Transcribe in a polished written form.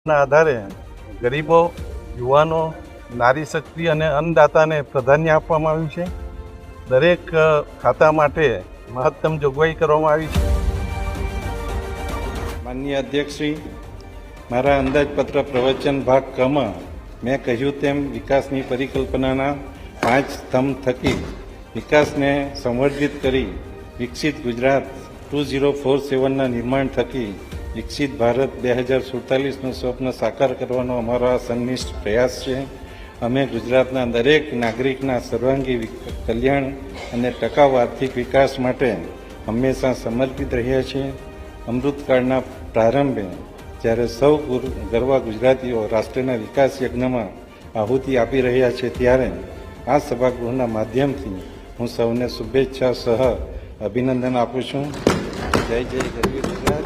ના આધારે ગરીબો, યુવાનો, નારી શક્તિ અને અન્નદાતાને પ્રાધાન્ય આપવામાં આવ્યું છે. દરેક ખાતા માટે મહત્તમ જોગવાઈ કરવામાં આવી છે. માનનીય અધ્યક્ષશ્રી, મારા અંદાજપત્ર પ્રવચન ભાગ કમાં મેં કહ્યું તેમ વિકાસની પરિકલ્પનાના 5 સ્તંભ થકી વિકાસને સંવર્ધિત કરી વિકસિત ગુજરાત 2047ના નિર્માણ થકી વિકસિત ભારત 2047નું સ્વપ્ન સાકાર કરવાનો અમારો સંનિષ્ઠ પ્રયાસ છે. અમે ગુજરાતના દરેક નાગરિકના સર્વાંગી કલ્યાણ અને ટકાઉ આર્થિક વિકાસ માટે હંમેશા સમર્પિત રહ્યા છીએ. અમૃતકાળના પ્રારંભે જ્યારે સૌ ગરવા ગુજરાતીઓ રાષ્ટ્રના વિકાસ યજ્ઞમાં આહુતિ આપી રહ્યા છે, ત્યારે આ સભાગૃહના માધ્યમથી હું સૌને શુભેચ્છા સહ અભિનંદન આપું છું. જય જય ગરવી ગુજરાત.